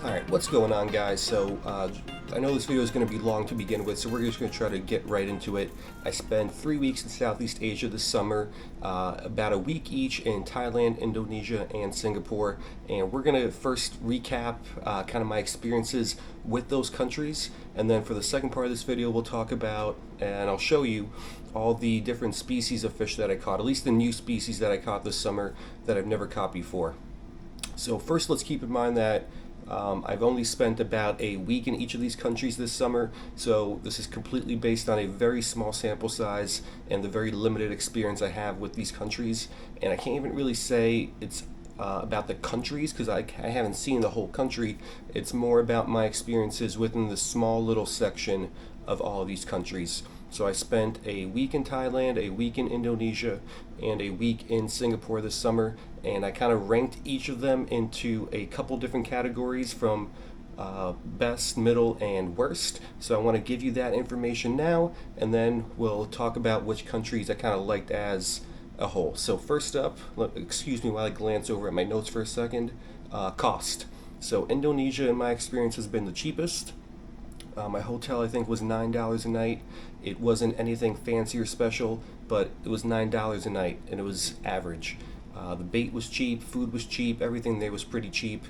Alright, what's going on, guys? I know this video is going to be long to begin with, so we're just going to try to get right into it. I spent 3 weeks in Southeast Asia this summer, about a week each in Thailand, Indonesia, and Singapore, and we're going to first recap kind of my experiences with those countries, and then for the second part of this video we'll talk about, and I'll show you all the different species of fish that I caught, at least the new species that I caught this summer that I've never caught before. So first, let's keep in mind that I've only spent about a week in each of these countries this summer, so this is completely based on a very small sample size and the very limited experience I have with these countries. And I can't even really say it's about the countries because I haven't seen the whole country. It's more about my experiences within the small little section of all of these countries. So I spent a week in Thailand, a week in Indonesia, and a week in Singapore this summer, and I kind of ranked each of them into a couple different categories from best, middle, and worst. So I want to give you that information now, and then we'll talk about which countries I kind of liked as a whole. So first up, excuse me while I glance over at my notes for a second, cost. So Indonesia, in my experience, has been the cheapest. My hotel, I think, was $9 a night. It wasn't anything fancy or special, but it was $9 a night, and it was average. The bait was cheap, food was cheap, everything there was pretty cheap.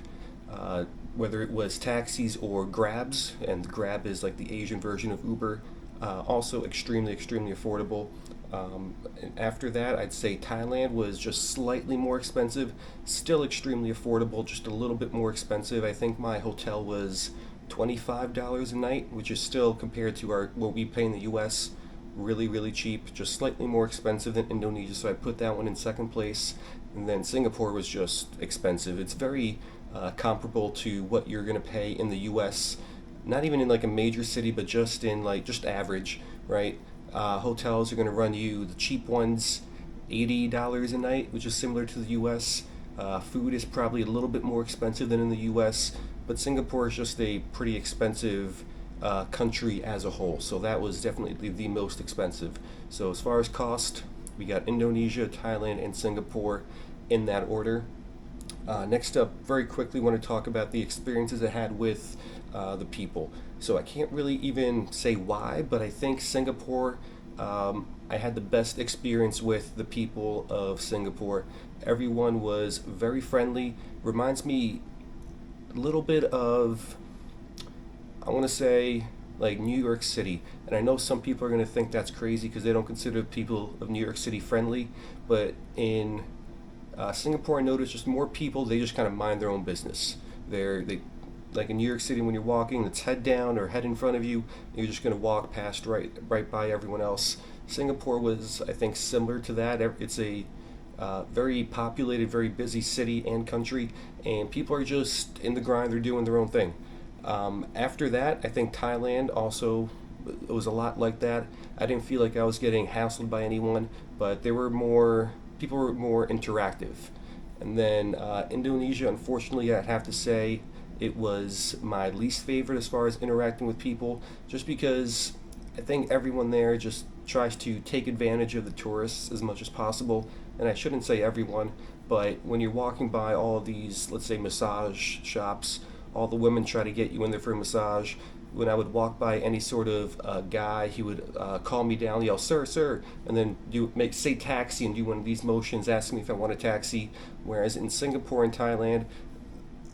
Whether it was taxis or Grabs, and Grab is like the Asian version of Uber, also extremely affordable. And after that, I'd say Thailand was just slightly more expensive, still extremely affordable, just a little bit more expensive. I think my hotel was $25 a night, which is still, compared to what we pay in the US, really cheap, just slightly more expensive than Indonesia, so I put that one in second place. And then Singapore was just expensive. It's very comparable to what you're going to pay in the US, not even in like a major city, but just in like just average, right? Hotels are going to run you, the cheap ones, $80 a night, which is similar to the US. Food is probably a little bit more expensive than in the US, but Singapore is just a pretty expensive country as a whole, so that was definitely the most expensive. So as far as cost, we got Indonesia, Thailand, and Singapore in that order. Next up, very quickly, want to talk about the experiences I had with the people. So I can't really even say why, but I think Singapore, I had the best experience with the people of Singapore. Everyone was very friendly. Reminds me a little bit of, I want to say, like New York City. And I know some people are going to think that's crazy because they don't consider people of New York City friendly, but in Singapore, I noticed just more people, they just kind of mind their own business. They like in New York City, when you're walking, it's head down or head in front of you, you're just going to walk past right by everyone else. Singapore was, I think, similar to that. It's a very populated, very busy city and country, and people are just in the grind, they're doing their own thing. After that, I think Thailand also, it was a lot like that. I didn't feel like I was getting hassled by anyone, but people were more interactive. And then Indonesia, unfortunately, I'd have to say it was my least favorite as far as interacting with people, just because I think everyone there just tries to take advantage of the tourists as much as possible. And I shouldn't say everyone, but when you're walking by all of these, let's say, massage shops, all the women try to get you in there for a massage. When I would walk by any sort of guy, he would call me down, yell, "Sir, sir," and then say taxi and do one of these motions, asking me if I want a taxi. Whereas in Singapore and Thailand,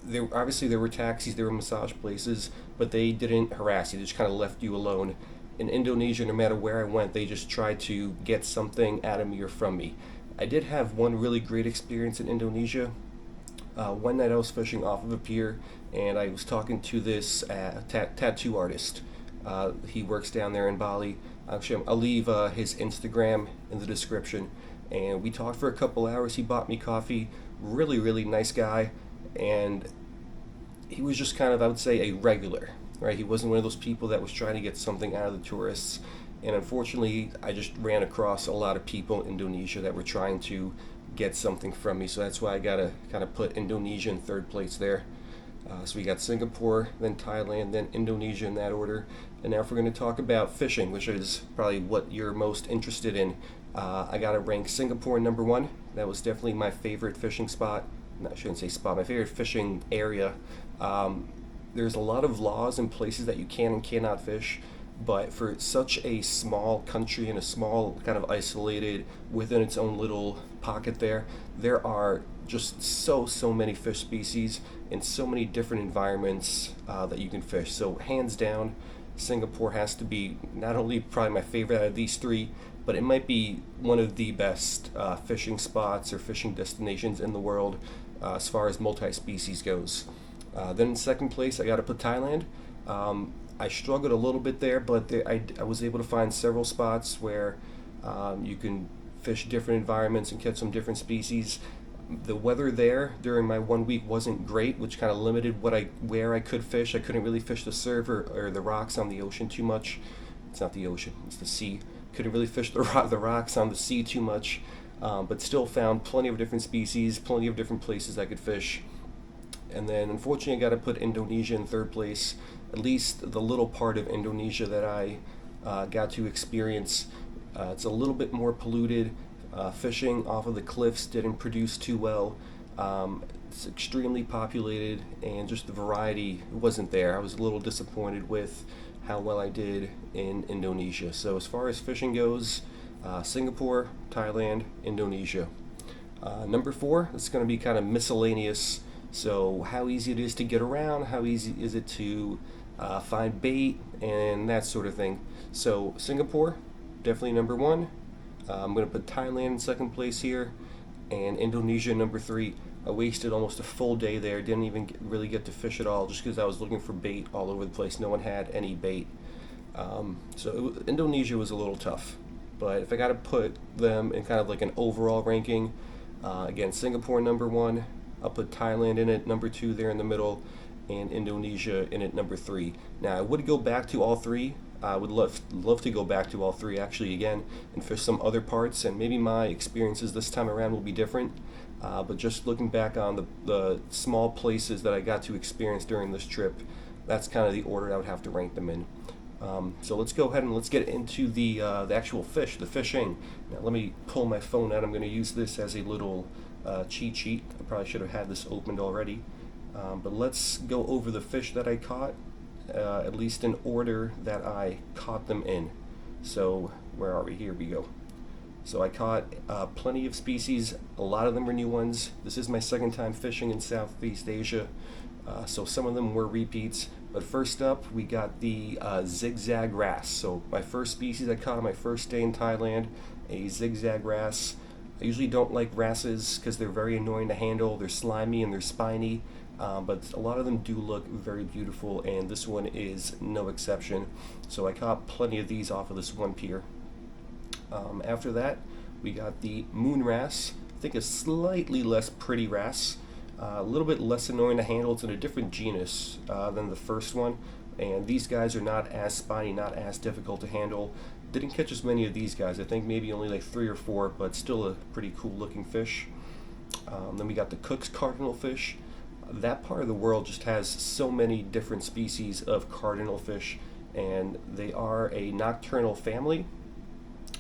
there were taxis, there were massage places, but they didn't harass you. They just kind of left you alone. In Indonesia, no matter where I went, they just tried to get something out of me or from me. I did have one really great experience in Indonesia. One night I was fishing off of a pier, and I was talking to this tattoo artist. He works down there in Bali. Actually, I'll leave his Instagram in the description. And we talked for a couple hours. He bought me coffee. Really nice guy. And he was just kind of, I would say, a regular, right? He wasn't one of those people that was trying to get something out of the tourists. And unfortunately, I just ran across a lot of people in Indonesia that were trying to get something from me. So that's why I gotta kind of put Indonesia in third place there. So we got Singapore, then Thailand, then Indonesia in that order. And now if we're going to talk about fishing, which is probably what you're most interested in, I got to rank Singapore number one. That was definitely my favorite fishing spot. No, I shouldn't say spot, my favorite fishing area. there's a lot of laws and places that you can and cannot fish, but for such a small country and a small kind of isolated within its own little pocket there are just so many fish species and so many different environments that you can fish. So hands down, Singapore has to be not only probably my favorite out of these three, but it might be one of the best fishing spots or fishing destinations in the world as far as multi-species goes. Then in second place, I got to put Thailand. I struggled a little bit there, but I was able to find several spots where you can fish different environments and catch some different species. The weather there during my 1 week wasn't great, which kind of limited where I could fish. I couldn't really fish the surf or the rocks on the ocean too much. It's not the ocean, it's the sea. Couldn't really fish the rocks on the sea too much, but still found plenty of different species, plenty of different places I could fish. And then unfortunately I got to put Indonesia in third place, at least the little part of Indonesia that I got to experience. It's a little bit more polluted. Fishing off of the cliffs didn't produce too well. It's extremely populated, and just the variety wasn't there. I was a little disappointed with how well I did in Indonesia. So as far as fishing goes, Singapore, Thailand, Indonesia. Number 4, it's going to be kind of miscellaneous. So how easy it is to get around, how easy is it to find bait, and that sort of thing. So Singapore, definitely number 1. I'm going to put Thailand in second place here, and Indonesia number 3. I wasted almost a full day there, didn't even really get to fish at all, just because I was looking for bait all over the place. No one had any bait. Indonesia was a little tough. But if I got to put them in kind of like an overall ranking, again, Singapore number 1, I'll put Thailand in it number 2 there in the middle, and Indonesia in it number 3. Now I would go back to all 3. I would love to go back to all 3 actually again and fish some other parts, and maybe my experiences this time around will be different. But just looking back on the small places that I got to experience during this trip, that's kind of the order I would have to rank them in. So let's go ahead and let's get into the actual fish, the fishing. Now let me pull my phone out. I'm going to use this as a little cheat sheet. I probably should have had this opened already. But let's go over the fish that I caught, at least in order that I caught them in. So where are we? Here we go. So I caught plenty of species. A lot of them were new ones. This is my second time fishing in Southeast Asia, so some of them were repeats. But first up, we got the zigzag wrasse. So my first species I caught on my first day in Thailand, a zigzag wrasse. I usually don't like wrasses because they're very annoying to handle. They're slimy and they're spiny. But a lot of them do look very beautiful, and this one is no exception. So I caught plenty of these off of this one pier. After that, we got the moon wrasse. I think a slightly less pretty wrasse, a little bit less annoying to handle. It's in a different genus than the first one, and these guys are not as spiny, not as difficult to handle. Didn't catch as many of these guys. I think maybe only like 3 or 4, but still a pretty cool looking fish. Then we got the Cook's cardinal fish. That part of the world just has so many different species of cardinal fish, and they are a nocturnal family,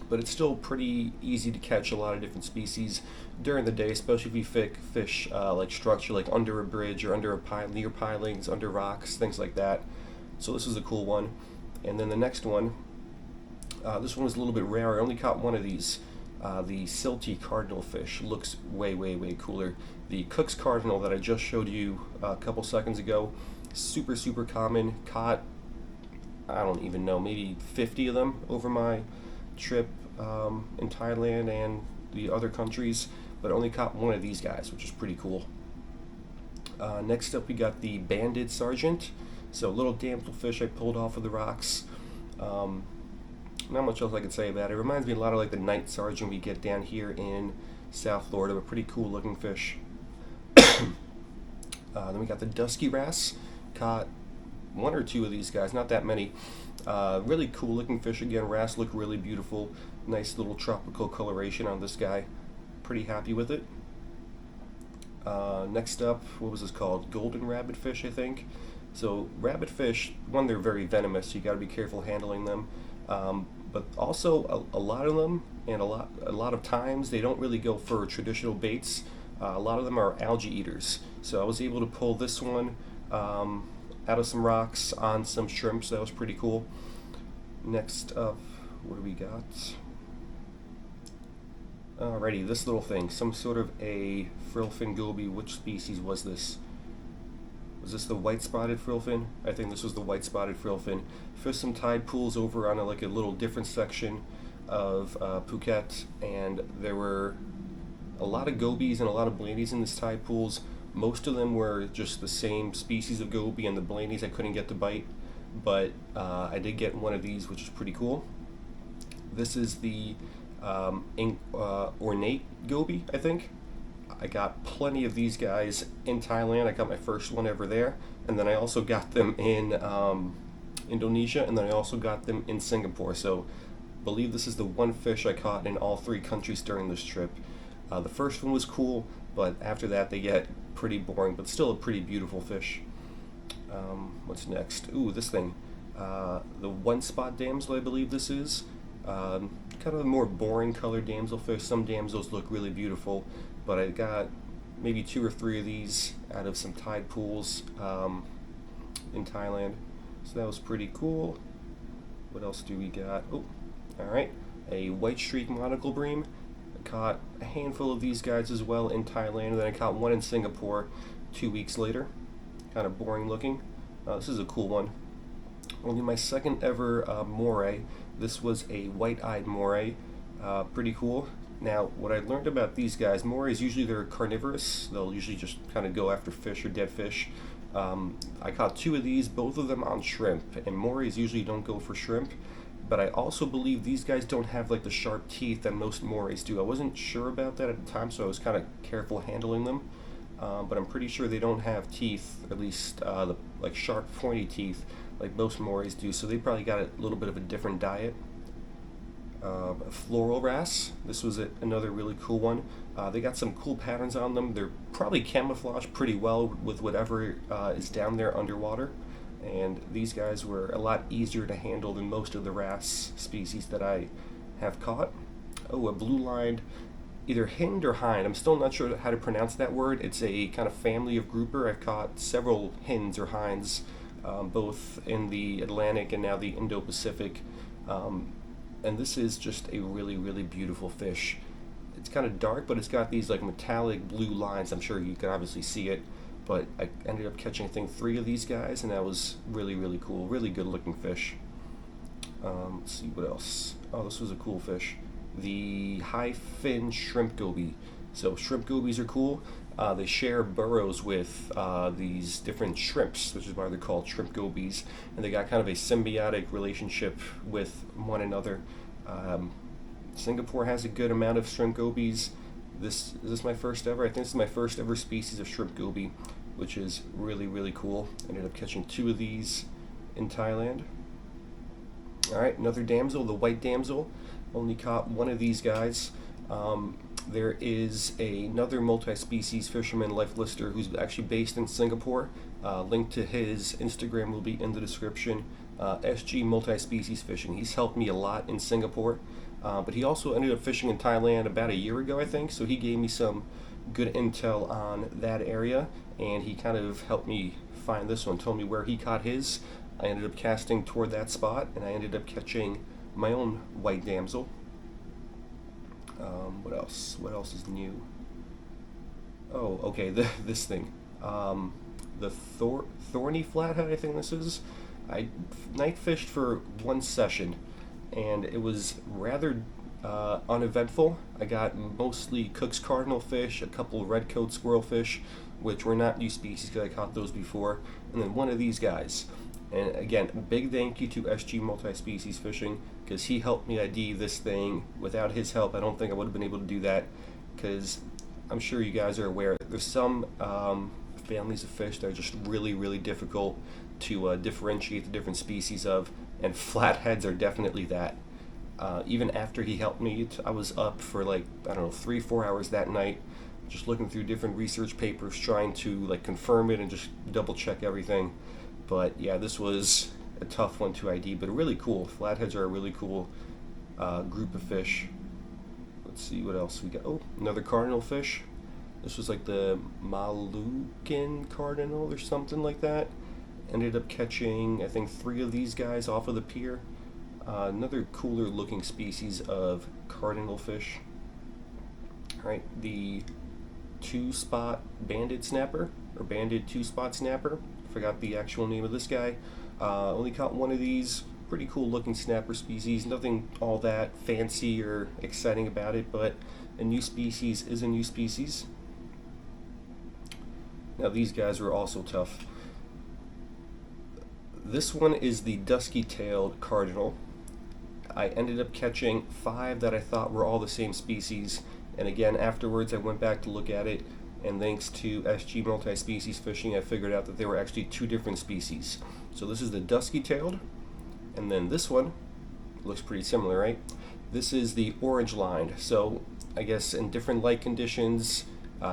but it's still pretty easy to catch a lot of different species during the day, especially if you fish like structure, like under a bridge or under a pile, near pilings, under rocks, things like that. So this is a cool one. And then the next one, this one was a little bit rare. I only caught one of these. The silty cardinal fish looks way cooler. The Cook's cardinal that I just showed you a couple seconds ago, super common. Caught, I don't even know, maybe 50 of them over my trip in Thailand and the other countries, but only caught one of these guys, which is pretty cool. Next up, we got the banded sergeant. So a little damselfish I pulled off of the rocks. Not much else I can say about it. It reminds me a lot of like the night sergeant we get down here in South Florida, a pretty cool looking fish. Then we got the dusky wrasse. Caught 1 or 2 of these guys, not that many. Really cool looking fish again. Wrasse look really beautiful. Nice little tropical coloration on this guy. Pretty happy with it. Next up, what was this called? Golden rabbitfish, I think. So rabbitfish, one, they're very venomous, so you got to be careful handling them. But also a lot of them, and a lot of times they don't really go for traditional baits. A lot of them are algae eaters. So I was able to pull this one out of some rocks on some shrimp, so that was pretty cool. Next up, what do we got? Alrighty, this little thing, some sort of a frillfin goby. Which species was this? Was this the white-spotted frillfin? I think this was the white-spotted frillfin. Fished some tide pools over on like a little different section of Phuket, and there were a lot of gobies and a lot of blandies in this tide pools. Most of them were just the same species of goby, and the blandies I couldn't get to bite, but I did get one of these, which is pretty cool. This is the ornate goby, I think. I got plenty of these guys in Thailand. I got my first one ever there, and then I also got them in Indonesia, and then I also got them in Singapore. So I believe this is the one fish I caught in all three countries during this trip. The first one was cool, but after that they get pretty boring, but still a pretty beautiful fish. What's next? Ooh, this thing. The one spot damsel, I believe this is. Kind of a more boring colored damselfish. Some damsels look really beautiful, but I got maybe 2 or 3 of these out of some tide pools in Thailand. So that was pretty cool. What else do we got? Oh, alright. A white streak monocle bream. I caught a handful of these guys as well in Thailand, and then I caught one in Singapore 2 weeks later. Kind of boring looking. This is a cool one. Only my second ever moray. This was a white-eyed moray. Pretty cool. Now, what I learned about these guys, morays usually they're carnivorous. They'll usually just kind of go after fish or dead fish. I caught 2 of these, both of them on shrimp, and morays usually don't go for shrimp. But I also believe these guys don't have like the sharp teeth that most morays do. I wasn't sure about that at the time, so I was kind of careful handling them. But I'm pretty sure they don't have teeth, at least the like sharp, pointy teeth, like most morays do. So they probably got a little bit of a different diet. Floral wrasse. This was another really cool one. They got some cool patterns on them. They're probably camouflaged pretty well with whatever is down there underwater. And these guys were a lot easier to handle than most of the wrasse species that I have caught. Oh, a blue-lined, either hind or hind. I'm still not sure how to pronounce that word. It's a kind of family of grouper. I've caught several hinds or hinds, both in the Atlantic and now the Indo-Pacific. And this is just a really, really beautiful fish. It's kind of dark, but it's got these like metallic blue lines. I'm sure you can obviously see it, but I ended up catching, I think, 3 of these guys, and that was really, really cool. Really good looking fish. Let's see what else. Oh, this was a cool fish. The high fin shrimp goby. So shrimp gobies are cool. They share burrows with these different shrimps, which is why they're called shrimp gobies, and they got kind of a symbiotic relationship with one another. Singapore has a good amount of shrimp gobies. Is this my first ever? I think this is my first ever species of shrimp goby, which is really, really cool. I ended up catching 2 of these in Thailand. Alright, another damsel, the white damsel. Only caught 1 of these guys. There is another multi-species fisherman, life lister, who's actually based in Singapore. Link to his Instagram will be in the description. SG Multi-Species Fishing. He's helped me a lot in Singapore, but he also ended up fishing in Thailand about a year ago, I think, so he gave me some good intel on that area, and he kind of helped me find this one, told me where he caught his. I ended up casting toward that spot, and I ended up catching my own white damsel. What else? What else is new? Oh, okay, this thing. The thorny flathead, I think this is. I night fished for 1 session, and it was rather uneventful. I got mostly Cook's cardinal fish, a couple redcoat squirrelfish, which were not new species because I caught those before, and then 1 of these guys. And again, big thank you to SG Multi-Species Fishing, because he helped me ID this thing. Without his help, I don't think I would have been able to do that, because I'm sure you guys are aware there's some families of fish that are just really, really difficult to differentiate the different species of, and flatheads are definitely that. Even after he helped me, I was up for like, I don't know, 3-4 hours that night, just looking through different research papers, trying to like confirm it and just double check everything. But yeah, this was a tough one to ID, but really cool. Flatheads are a really cool group of fish. Let's see what else we got. Oh, another cardinal fish. This was like the Malucan cardinal or something like that. Ended up catching, I think, 3 of these guys off of the pier. Another cooler looking species of cardinal fish. Alright, the 2-spot banded snapper, or banded 2-spot snapper. Forgot the actual name of this guy. Only caught 1 of these. Pretty cool looking snapper species. Nothing all that fancy or exciting about it, but a new species is a new species. Now these guys were also tough. This one is the dusky-tailed cardinal. I ended up catching 5 that I thought were all the same species, and again afterwards I went back to look at it, and thanks to SG multi-species fishing I figured out that they were actually 2 different species. So this is the dusky-tailed, and then this one looks pretty similar, right? This is the orange-lined. So I guess in different light conditions,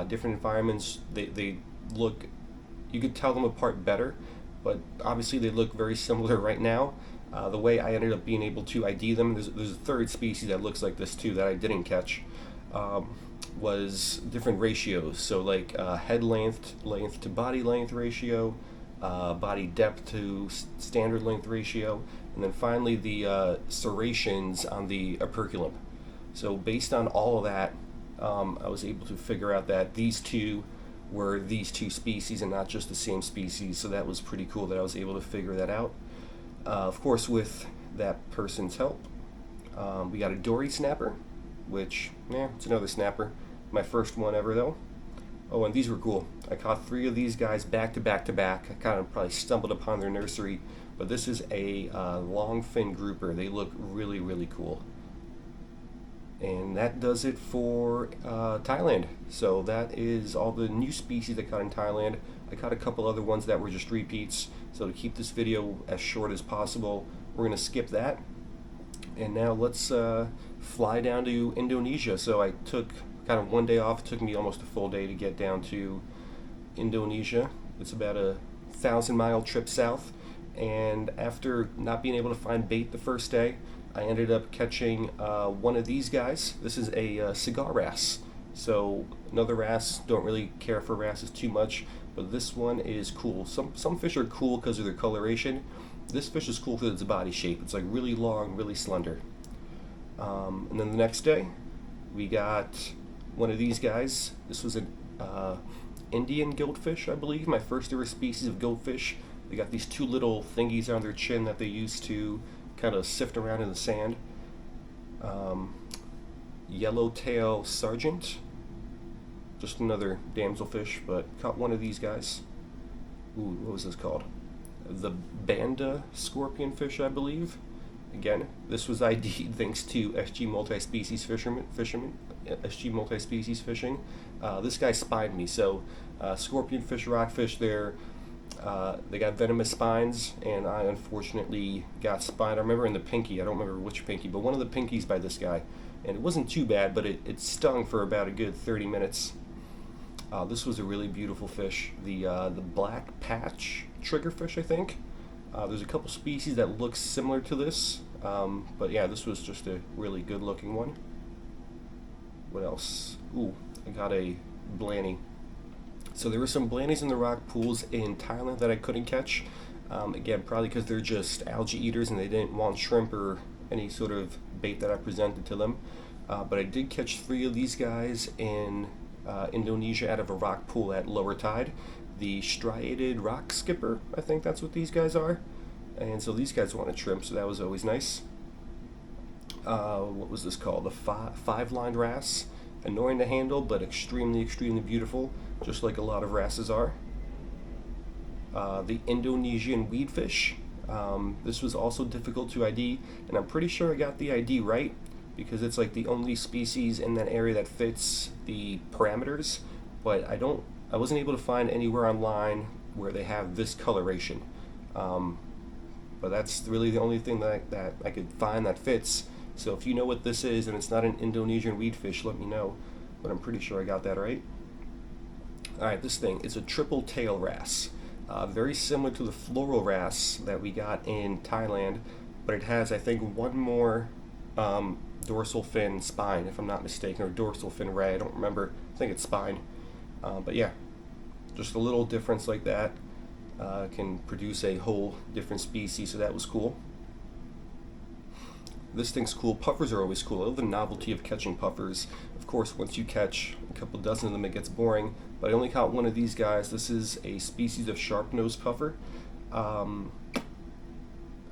different environments, they look, you could tell them apart better, but obviously they look very similar right now. The way I ended up being able to ID them, there's a 3rd species that looks like this too that I didn't catch, was different ratios. So like head length to body length ratio, body depth to standard length ratio, and then finally the serrations on the operculum. So based on all of that, I was able to figure out that these 2 were these 2 species and not just the same species, so that was pretty cool that I was able to figure that out. Of course, with that person's help, we got a dory snapper, which, it's another snapper. My first one ever, though. Oh, and these were cool. I caught 3 of these guys back to back to back. I kind of probably stumbled upon their nursery, but this is a long fin grouper. They look really, really cool. And that does it for Thailand. So that is all the new species I caught in Thailand. I caught a couple other ones that were just repeats. So to keep this video as short as possible, we're going to skip that. And now let's fly down to Indonesia. So I took kind of one day off. It took me almost a full day to get down to Indonesia. It's about a 1,000-mile trip south. And after not being able to find bait the first day, I ended up catching 1 of these guys. This is a cigar wrasse. So another wrasse, don't really care for wrasses too much, but this one is cool. Some fish are cool because of their coloration. This fish is cool because of its body shape. It's like really long, really slender. And then the next day, we got 1 of these guys. This was an Indian goldfish, I believe, my first ever species of goldfish. They got these 2 little thingies on their chin that they use to kind of sift around in the sand. Yellowtail Sargent, just another damselfish, but caught 1 of these guys. Ooh, what was this called? The Banda scorpionfish, I believe. Again, this was ID'd thanks to SG multi-species SG multi-species fishing. This guy spined me. So scorpionfish, rockfish, they got venomous spines, and I unfortunately got spined. I remember in the pinky, I don't remember which pinky, but one of the pinkies by this guy. And it wasn't too bad, but it stung for about a good 30 minutes. This was a really beautiful fish. The black patch triggerfish, I think. There's a couple species that look similar to this, but yeah, this was just a really good looking one. What else? Ooh, I got a blanny. So there were some blannies in the rock pools in Thailand that I couldn't catch. Again, probably because they're just algae eaters and they didn't want shrimp or any sort of bait that I presented to them. But I did catch 3 of these guys in Indonesia out of a rock pool at lower tide. The striated rock skipper, I think that's what these guys are. And so these guys wanted shrimp, so that was always nice. What was this called? The 5-lined wrasse. Annoying to handle, but extremely, extremely beautiful, just like a lot of wrasses are. The Indonesian weedfish. This was also difficult to ID, and I'm pretty sure I got the ID right, because it's like the only species in that area that fits the parameters, but I wasn't able to find anywhere online where they have this coloration. But that's really the only thing that I could find that fits. So if you know what this is and it's not an Indonesian weedfish, let me know, but I'm pretty sure I got that right. Alright, this thing is a triple tail wrasse. Very similar to the floral wrasse that we got in Thailand, but it has, I think, 1 more dorsal fin spine, if I'm not mistaken, or dorsal fin ray, I don't remember. I think it's spine. But yeah, just a little difference like that. can produce a whole different species, so that was cool. This thing's cool. Puffers are always cool. I love the novelty of catching puffers. Of course, once you catch a couple dozen of them, it gets boring. But I only caught one of these guys. This is a species of sharp-nosed puffer. I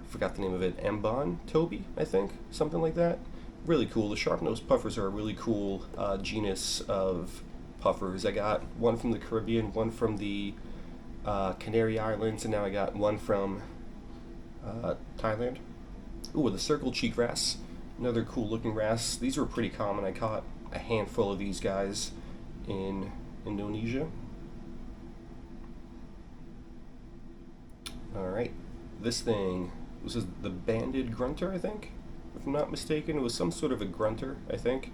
forgot the name of it. Ambon Toby, I think, something like that. Really cool. The sharp-nosed puffers are a really cool genus of puffers. I got one from the Caribbean, one from the Canary Islands, and now I got one from Thailand. Ooh, the circle cheek wrasse, another cool looking wrasse. These were pretty common. I caught a handful of these guys in Indonesia. Alright, this thing, this is the banded grunter, I think, if I'm not mistaken. It was some sort of a grunter, I think.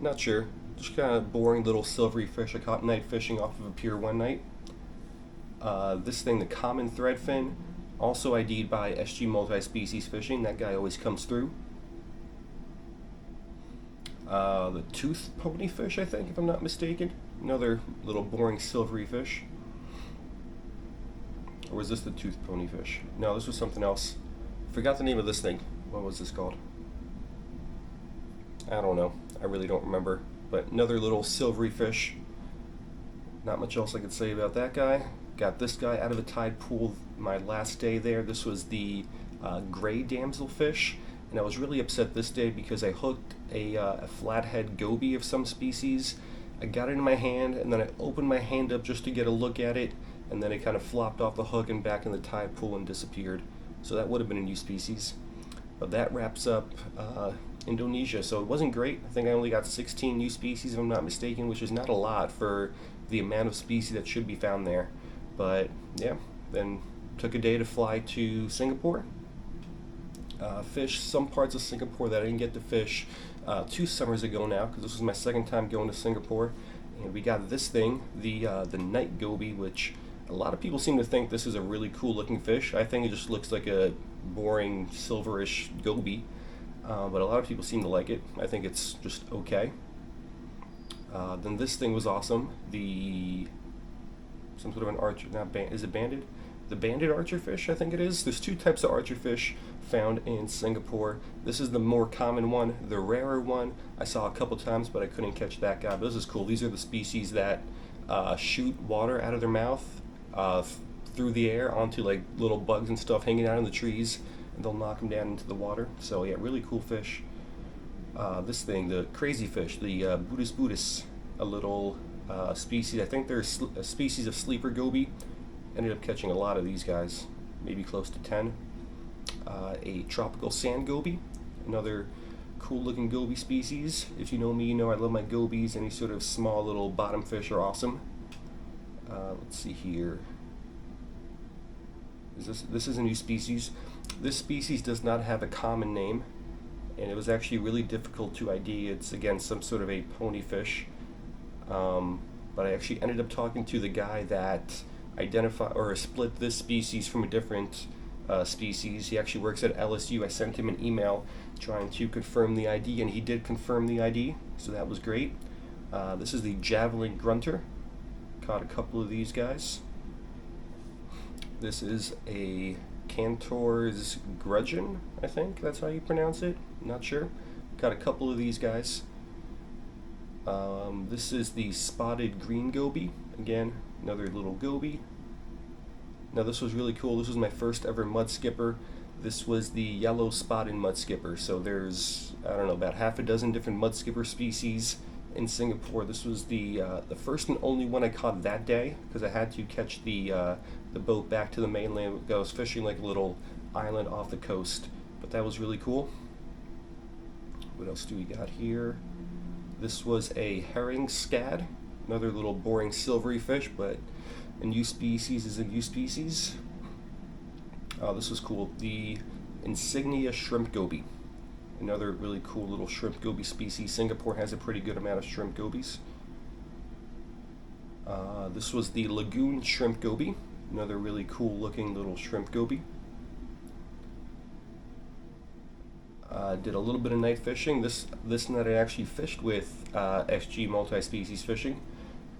Not sure. Just kind of boring little silvery fish I caught night fishing off of a pier one night. This thing, the common threadfin, also ID'd by SG Multi-Species Fishing. That guy always comes through. The tooth ponyfish, I think, if I'm not mistaken. Another little boring silvery fish. Or was this the tooth ponyfish? No, this was something else. Forgot the name of this thing. What was this called? I don't know. I really don't remember. But another little silvery fish. Not much else I could say about that guy. Got this guy out of the tide pool my last day there. This was the gray damselfish, and I was really upset this day because I hooked a flathead goby of some species. I got it in my hand, and then I opened my hand up just to get a look at it, and then it kind of flopped off the hook and back in the tide pool and disappeared. So that would have been a new species. But that wraps up Indonesia. So it wasn't great. I think I only got 16 new species, if I'm not mistaken, which is not a lot for the amount of species that should be found there. But yeah, then took a day to fly to Singapore. Fished some parts of Singapore that I didn't get to fish 2 summers ago now, because this was my second time going to Singapore. And we got this thing, the night goby, which a lot of people seem to think this is a really cool looking fish. I think it just looks like a boring silverish goby, but a lot of people seem to like it. I think it's just okay. Then this thing was awesome. Some sort of an archer, is it banded? The banded archerfish, I think it is. There's 2 types of archerfish found in Singapore. This is the more common one. The rarer one I saw a couple times, but I couldn't catch that guy. But this is cool. These are the species that shoot water out of their mouth through the air onto like little bugs and stuff hanging out in the trees, and they'll knock them down into the water. So yeah, really cool fish. This thing, the crazy fish, the Buddhis, a little species. I think they're a species of sleeper goby. Ended up catching a lot of these guys, maybe close to 10. A tropical sand goby, another cool looking goby species. If you know me, you know I love my gobies. Any sort of small little bottom fish are awesome. Let's see here. This is a new species. This species does not have a common name, and it was actually really difficult to ID. It's again some sort of a pony fish. But I actually ended up talking to the guy that identified or split this species from a different species. He actually works at LSU. I sent him an email trying to confirm the ID, and he did confirm the ID, so that was great. This is the javelin grunter. Caught a couple of these guys. This is a Cantor's gudgeon, I think that's how you pronounce it. Not sure. Got a couple of these guys. This is the spotted green goby. Again, another little goby. Now this was really cool. This was my first ever mud skipper. This was the yellow spotted mud skipper. So there's, I don't know, about half a dozen different mud skipper species in Singapore. This was the first and only one I caught that day, because I had to catch the boat back to the mainland. I was fishing like a little island off the coast, but that was really cool. What else do we got here? This was a herring scad, another little boring silvery fish, but a new species is a new species. This was cool. The insignia shrimp goby, another really cool little shrimp goby species. Singapore has a pretty good amount of shrimp gobies. This was the lagoon shrimp goby, another really cool looking little shrimp goby. Did a little bit of night fishing. This night I actually fished with SG Multi-Species Fishing.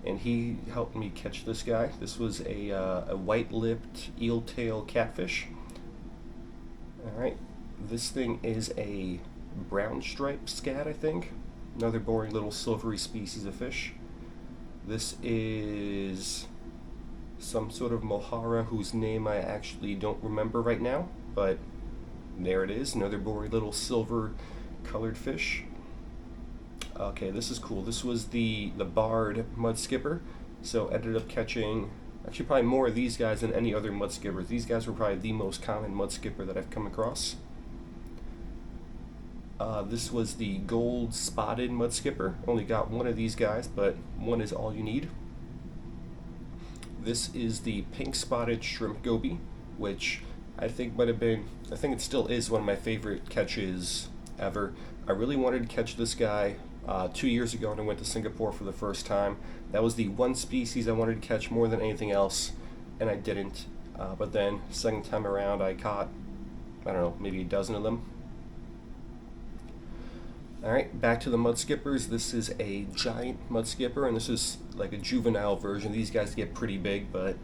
and he helped me catch this guy. This was a white-lipped eel-tail catfish. All right, this thing is a brown stripe scat, I think. Another boring little silvery species of fish. This is some sort of mohara whose name I actually don't remember right now, but there it is, another boring little silver colored fish. Okay, this is cool. This was the barred mud skipper, so ended up catching actually probably more of these guys than any other mud skippers. These guys were probably the most common mud skipper that I've come across. This was the gold spotted mud skipper. Only got one of these guys, but one is all you need. This is the pink spotted shrimp goby, which I think it still is one of my favorite catches ever. I really wanted to catch this guy 2 years ago when I went to Singapore for the first time. That was the one species I wanted to catch more than anything else, and I didn't. But then, second time around, I caught, I don't know, maybe a dozen of them. Alright, back to the mud skippers. This is a giant mud skipper, and this is like a juvenile version. These guys get pretty big, but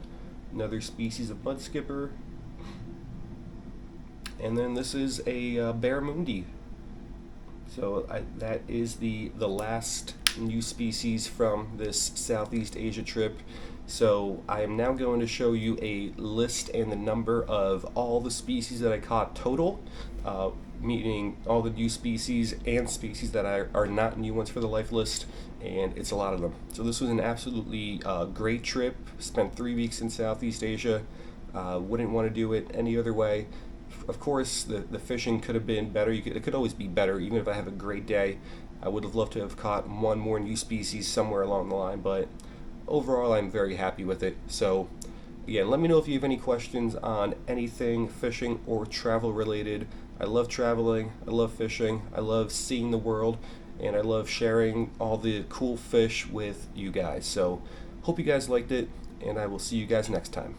another species of mud skipper. And then this is a barramundi. So that is the last new species from this Southeast Asia trip. So I am now going to show you a list and the number of all the species that I caught total, meaning all the new species and species that are not new ones for the life list, and it's a lot of them. So this was an absolutely great trip. Spent 3 weeks in Southeast Asia. Wouldn't want to do it any other way. Of course, the fishing could have been better. It could always be better, even if I have a great day. I would have loved to have caught one more new species somewhere along the line, but overall, I'm very happy with it. So, again, let me know if you have any questions on anything fishing or travel related. I love traveling, I love fishing, I love seeing the world, and I love sharing all the cool fish with you guys. So, hope you guys liked it, and I will see you guys next time.